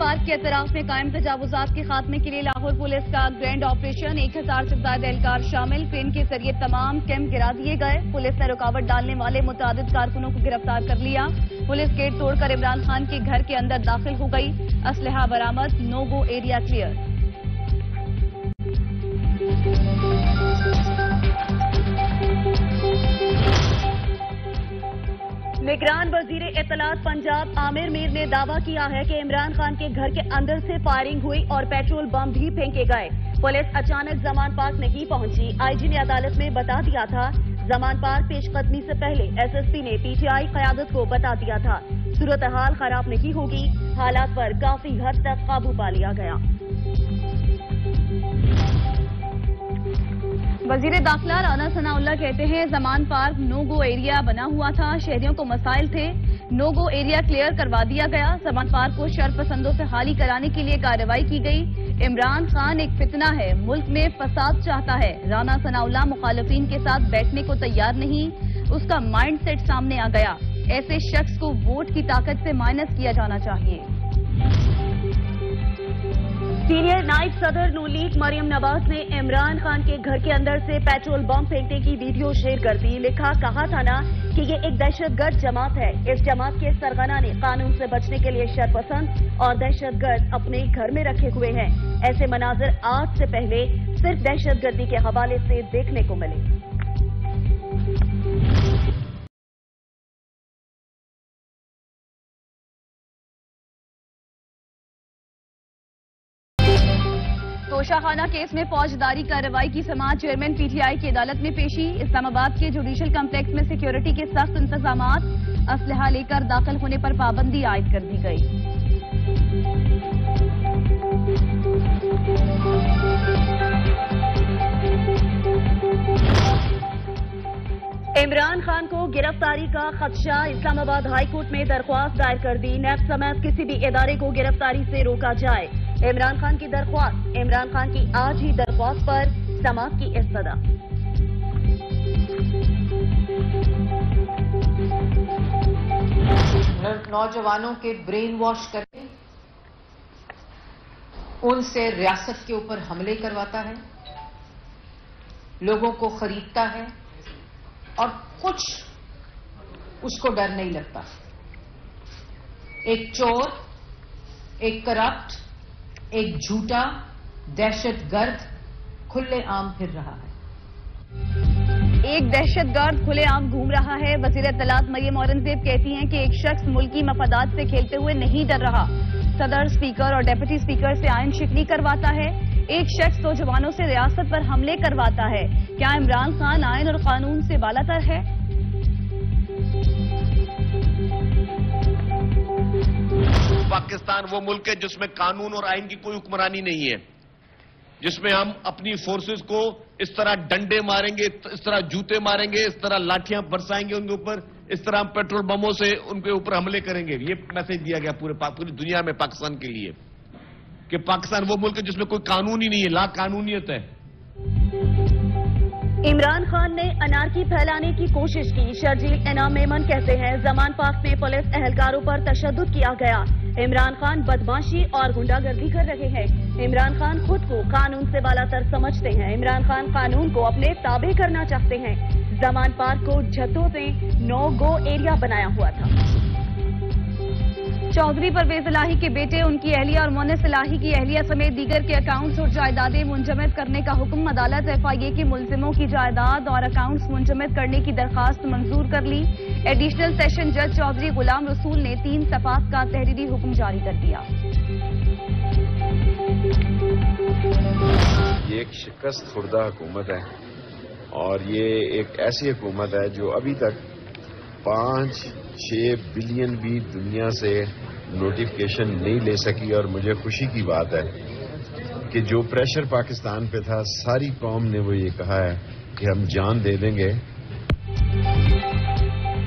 Park کے اطراف میں قائم تجاوزات کے خاتمے کے لیے لاہور پولیس کا گرینڈ آپریشن 1000 سے زائد اہلکار شامل کرین کے ذریعے تمام کیمپ گرا دیے گئے. پولیس نے رکاوٹ ڈالنے والے متعدد کارکنوں کو گرفتار کر لیا. پولیس گیٹ توڑ کر عمران خان کے گھر کے اندر داخل ہو گئی. اسلحہ برآمد. نو گو ایریا کلیئر. نگران وزیر اطلاعات پنجاب عامر میر نے دعویٰ کیا ہے کہ عمران خان کے گھر کے اندر سے فائرنگ ہوئی اور پیٹرول بم بھی پھینکے گئے. پولیس اچانک زمان پارک نہیں پہنچی. آئی جی نے عدالت میں بتا دیا تھا. زمان پارک پیش قدمی سے پہلے ایس ایس پی نے پی ٹی آئی قیادت کو بتا دیا تھا. صورتحال خراب نہیں ہوگی. حالات پر کافی حد تک قابو پا لیا گیا. وزیر داخلہ رانا ثناء اللہ کہتے ہیں زمان پارک نو گو ایریا بنا ہوا تھا. شہریوں کو مسائل تھے. نو گو ایریا کلیئر کروا دیا گیا. زمان پارک کو شر پسندوں سے خالی کرانے کے لیے کارروائی کی گئی. عمران خان ایک فتنہ ہے. ملک میں فساد چاہتا ہے. رانا ثناء اللہ مخالفین کے ساتھ بیٹھنے کو تیار نہیں. اس کا مائنڈ سیٹ سامنے آ گیا. ایسے شخص کو ووٹ کی طاقت سے مائنس کیا جانا چاہیے. سینئر نائب صدر نون لیگ مریم نواز نے عمران خان کے گھر کے اندر سے پیٹرول بم پھینکنے کی ویڈیو شیئر کر دی. کہا تھا نا کہ یہ ایک دہشت گرد جماعت ہے. اس جماعت کے سرغنہ نے قانون سے بچنے کے لیے شرپسند اور دہشت گرد اپنے گھر میں رکھے ہوئے ہیں. ایسے مناظر آج سے پہلے صرف دہشت گردی کے حوالے سے دیکھنے کو ملے. توشہ خانہ کیس میں فوجداری کارروائی کی سماعت. چیئرمین پی ٹی آئی کی عدالت میں پیشی. اسلام آباد کے جوڈیشل کمپلیکس میں سیکیورٹی کے سخت انتظامات. اسلحہ لے کر داخل ہونے پر پابندی عائد کر دی گئی. عمران خان کو گرفتاری کا خدشہ. اسلام آباد ہائی کورٹ میں درخواست دائر کر دی. نیب سمیت کسی بھی ادارے کو گرفتاری سے روکا جائے. عمران خان کی درخواست. عمران خان کی آج ہی درخواست پر سماعت کی استدعا. نوجوانوں کے برین واش کر کے ان سے ریاست کے اوپر حملے کرواتا ہے, لوگوں کو خریدتا ہے اور کچھ اس کو ڈر نہیں لگتا. ایک چور, ایک کرپٹ, ایک جھوٹا دہشت گرد کھلے عام پھر رہا ہے. ایک دہشت گرد کھلے عام گھوم رہا ہے. وزیر اطلاعات مریم اورنگزیب کہتی ہیں کہ ایک شخص ملکی مفادات سے کھیلتے ہوئے نہیں ڈر رہا. صدر, اسپیکر اور ڈیپٹی اسپیکر سے آئین شکنی کرواتا ہے. ایک شخص نوجوانوں سے ریاست پر حملے کرواتا ہے. کیا عمران خان آئین اور قانون سے بالاتر ہے؟ پاکستان وہ ملک ہے جس میں قانون اور آئین کی کوئی حکمرانی نہیں ہے, جس میں ہم اپنی فورسز کو اس طرح ڈنڈے ماریں گے, اس طرح جوتے ماریں گے, اس طرح لاٹھیاں برسائیں گے ان کے اوپر, اس طرح ہم پیٹرول بموں سے ان کے اوپر حملے کریں گے. یہ میسج دیا گیا پوری دنیا میں پاکستان کے لیے کہ پاکستان وہ ملک ہے جس میں کوئی قانون ہی نہیں ہے, لا قانونیت ہے. عمران خان نے انارکی پھیلانے کی کوشش کی. شرجیل انعام میمن کہتے ہیں زمان پارک میں پولیس اہلکاروں پر تشدد کیا گیا. عمران خان بدماشی اور غنڈہ گردی کر رہے ہیں. عمران خان خود کو قانون سے بالاتر سمجھتے ہیں. عمران خان قانون کو اپنے تابع کرنا چاہتے ہیں. زمان پارک کو جھتوں سے نو گو ایریا بنایا ہوا تھا. چودھری پرویز الہی کے بیٹے, ان کی اہلیہ اور مونس الہی کی اہلیہ سمیت دیگر کے اکاؤنٹس اور جائیدادیں منجمد کرنے کا حکم. عدالت ایف آئی اے کے ملزموں کی جائیداد اور اکاؤنٹس منجمد کرنے کی درخواست منظور کر لی. ایڈیشنل سیشن جج چودھری غلام رسول نے 3 صفحات کا تحریری حکم جاری کر دیا. یہ ایک شکست خوردہ حکومت ہے اور یہ ایک ایسی حکومت ہے جو ابھی تک 5-6 بلین بھی دنیا سے نوٹیفکیشن نہیں لے سکی. اور مجھے خوشی کی بات ہے کہ جو پریشر پاکستان پہ تھا, ساری قوم نے وہ یہ کہا ہے کہ ہم جان دے دیں گے.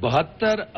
$72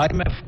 IMF